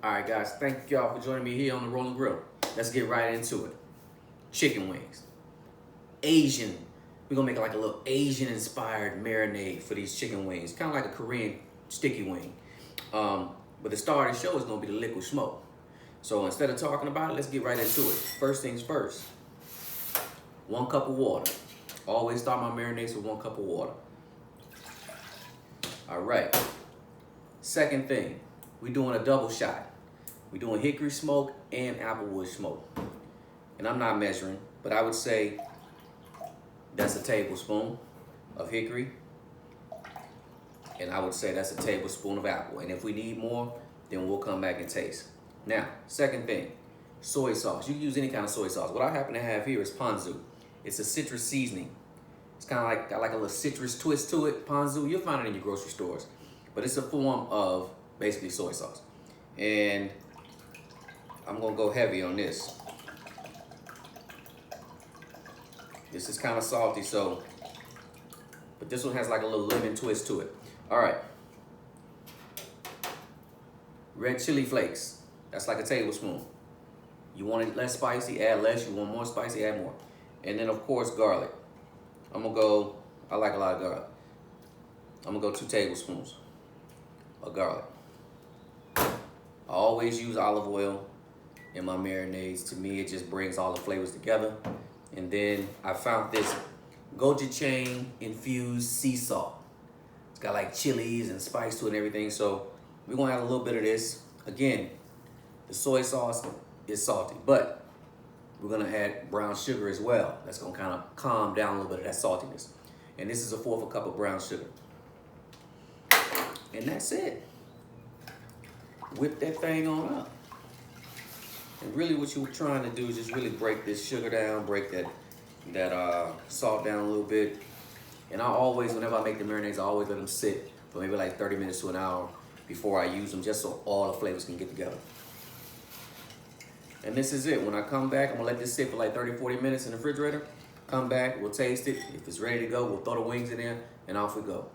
All right, guys, thank y'all for joining me here on the Rolling Grill. Let's get right into it. Chicken wings. Asian. We're gonna make like a little Asian-inspired marinade for these chicken wings, kind of like a Korean sticky wing. But the star of the show is gonna be the liquid smoke. So instead of talking about it, let's get right into it. First things first, 1 cup of water. Always start my marinades with 1 cup of water. All right. Second thing, we're doing a double shot. We're doing hickory smoke and applewood smoke. And I'm not measuring, but I would say that's a tablespoon of hickory. And I would say that's a tablespoon of apple. And if we need more, then we'll come back and taste. Now, second thing, soy sauce. You can use any kind of soy sauce. What I happen to have here is ponzu. It's a citrus seasoning. It's kind of like, got like a little citrus twist to it, ponzu. You'll find it in your grocery stores. But it's a form of basically soy sauce. And I'm gonna go heavy on this. This is kind of salty, so, but this one has like a little lemon twist to it. All right. Red chili flakes. That's like a tablespoon. You want it less spicy, add less. You want more spicy, add more. And then of course, garlic. I'm gonna go, I like a lot of garlic. I'm gonna go 2 tablespoons of garlic. I always use olive oil in my marinades. To me, it just brings all the flavors together. And then I found this gochujang infused sea salt. It's got like chilies and spice to it and everything. So we're gonna add a little bit of this. Again, the soy sauce is salty, but we're gonna add brown sugar as well. That's gonna kind of calm down a little bit of that saltiness. And this is a 1/4 cup of brown sugar. And that's it. Whip that thing on up. And really what you're trying to do is just really break this sugar down, break that salt down a little bit. And I always, whenever I make the marinades, I always let them sit for maybe like 30 minutes to an hour before I use them, just so all the flavors can get together. And this is it. When I come back, I'm gonna let this sit for like 30, 40 minutes in the refrigerator. Come back, we'll taste it. If it's ready to go, we'll throw the wings in there and off we go.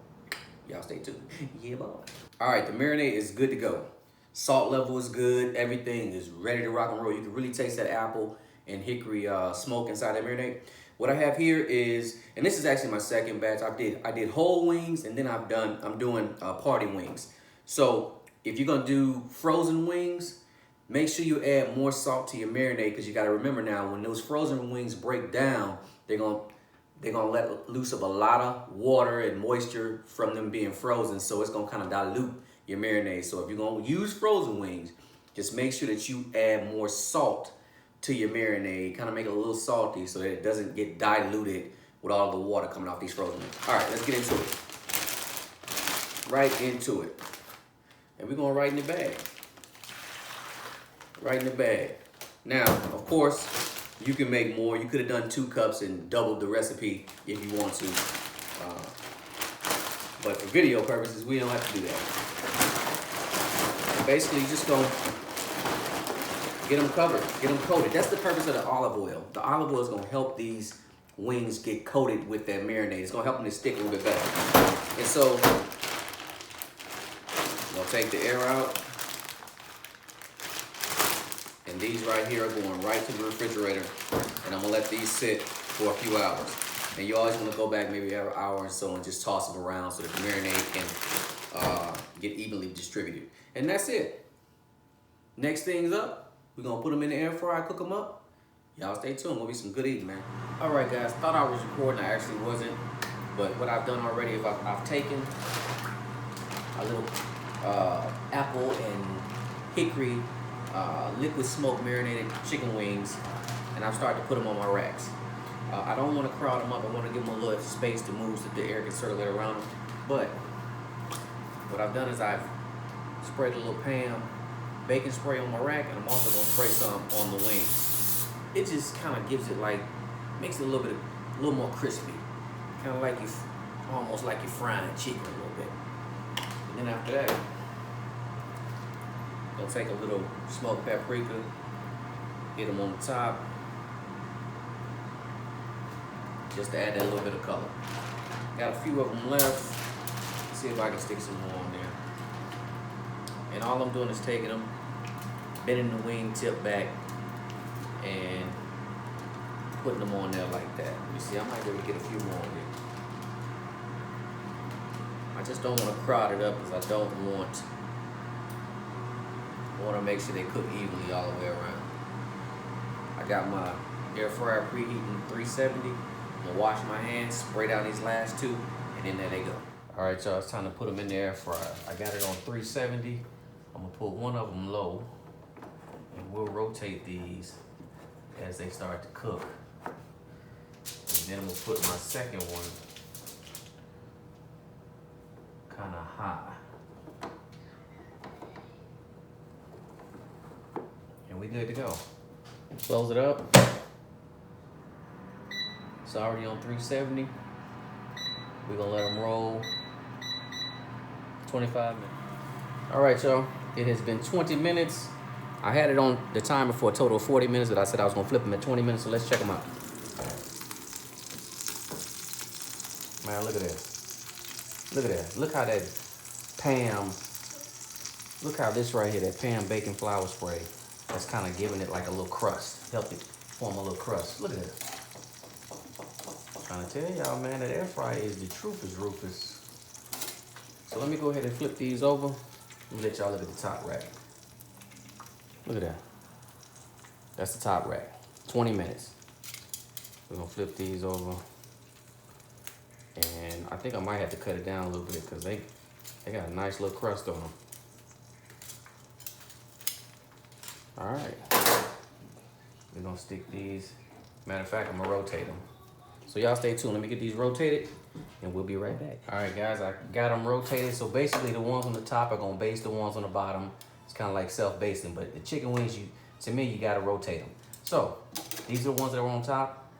Y'all stay tuned. Yeah, boy. All right, the marinade is good to go. Salt level is good. Everything is ready to rock and roll. You can really taste that apple and hickory smoke inside that marinade. What I have here is, and this is actually my second batch. I did whole wings, and then I'm doing party wings. So if you're gonna do frozen wings, make sure you add more salt to your marinade, because you got to remember now, when those frozen wings break down, they're gonna let loose of a lot of water and moisture from them being frozen. So it's gonna kind of dilute your marinade. So if you're gonna use frozen wings, just make sure that you add more salt to your marinade, kind of make it a little salty so that it doesn't get diluted with all the water coming off these frozen wings. All right, let's get into it. Right into it. And we're going right in the bag. Right in the bag. Now, of course, you can make more. You could have done 2 cups and doubled the recipe if you want to. But for video purposes, we don't have to do that. Basically, you're just gonna get them covered, get them coated. That's the purpose of the olive oil. The olive oil is gonna help these wings get coated with that marinade. It's gonna help them to stick a little bit better. And so, I'll take the air out. And these right here are going right to the refrigerator. And I'm gonna let these sit for a few hours. And you always wanna go back maybe every hour or so and just toss them around so that the marinade can get evenly distributed. And that's it. Next things up, we're gonna put them in the air fryer, cook them up. Y'all stay tuned, gonna be some good eating, man. All right, guys, thought I was recording, I actually wasn't. But what I've done already is I've taken a little apple and hickory liquid smoke marinated chicken wings, and I've started to put them on my racks. I don't want to crowd them up. I want to give them a little space to move so the air can circulate around them. But what I've done is I've sprayed a little Pam bacon spray on my rack, and I'm also going to spray some on the wings. It just kind of gives it like, makes it a little more crispy. Kind of like almost like you're frying chicken a little bit. And then after that, I'll take a little smoked paprika, hit them on the top, just to add that little bit of color. Got a few of them left. Let's see if I can stick some more on there. And all I'm doing is taking them, bending the wing tip back and putting them on there like that. You see, I might be able to get a few more in there. I just don't want to crowd it up because I want to make sure they cook evenly all the way around. I got my air fryer preheating 370. I'm gonna wash my hands, spray down these last two, and then there they go. All right, y'all, it's time to put them in the air fryer. I got it on 370. I'm gonna put one of them low, and we'll rotate these as they start to cook. And then we'll put my second one kind of high. And we good to go. Close it up. It's already on 370. We're gonna let them roll 25 minutes. All right, y'all, it has been 20 minutes. I had it on the timer for a total of 40 minutes, but I said I was gonna flip them at 20 minutes, so let's check them out. Man, look at that. Look at that. Look how that Pam, look how this right here, that Pam baking flour spray, that's kind of giving it like a little crust. Help it form a little crust. Look at that. I'm trying to tell y'all, man, that air fryer is the truth, Rufus. So let me go ahead and flip these over. Let me let y'all look at the top rack. Look at that. That's the top rack. 20 minutes. We're gonna flip these over. And I think I might have to cut it down a little bit because they got a nice little crust on them. All right. We're gonna stick these. Matter of fact, I'm gonna rotate them. So y'all stay tuned. Let me get these rotated and we'll be right back. All right, guys, I got them rotated. So basically the ones on the top are gonna baste the ones on the bottom. It's kind of like self-basting, but the chicken wings, to me, you gotta rotate them. So these are the ones that are on top.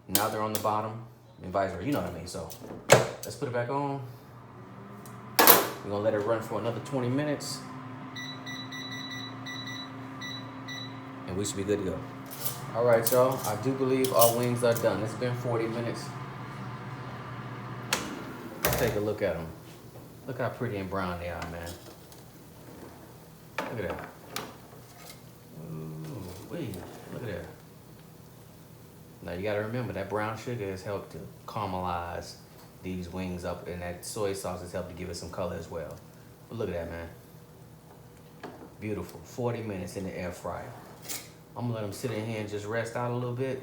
Now they're on the bottom and vice versa. You know what I mean? So let's put it back on. We're gonna let it run for another 20 minutes. And we should be good to go. All right, y'all, I do believe our wings are done. It's been 40 minutes. Let's take a look at them. Look how pretty and brown they are, man. Look at that. Ooh, wait, look at that. Now you gotta remember that brown sugar has helped to caramelize these wings up, and that soy sauce has helped to give it some color as well. But look at that, man. Beautiful. 40 minutes in the air fryer. I'm gonna let them sit in here and just rest out a little bit.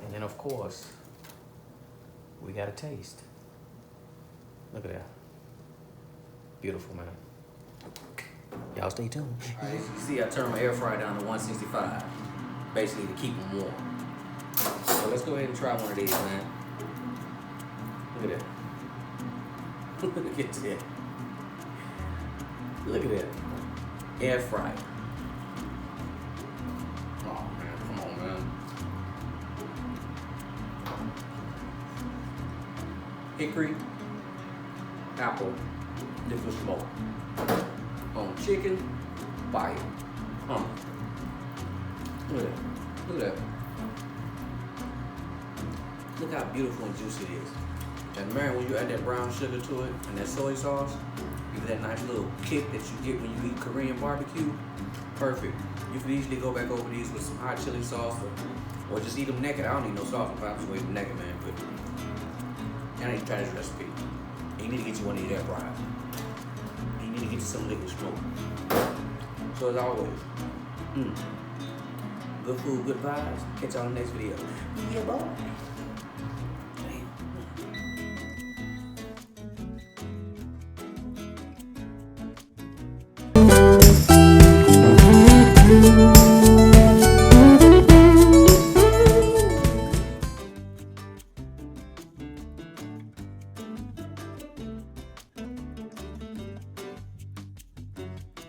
And then of course, we gotta taste. Look at that. Beautiful, man. Y'all stay tuned. All right, as you can see, I turned my air fryer down to 165, basically to keep them warm. So let's go ahead and try one of these, man. Look at that. Look at that. Look at that. Air fryer. Hickory, apple, liquid smoke. On chicken, fire. Look at that. Look at that. Look how beautiful and juicy it is. And man, when you add that brown sugar to it and that soy sauce, you get that nice little kick that you get when you eat Korean barbecue. Perfect. You can easily go back over these with some hot chili sauce or just eat them naked. I don't need no sauce if I just eat them naked, man. But I need to try this recipe. And you need to get you one of these air fryers. And you need to get you some liquid smoke. So as always, good food, good vibes. Catch y'all in the next video. Yeah,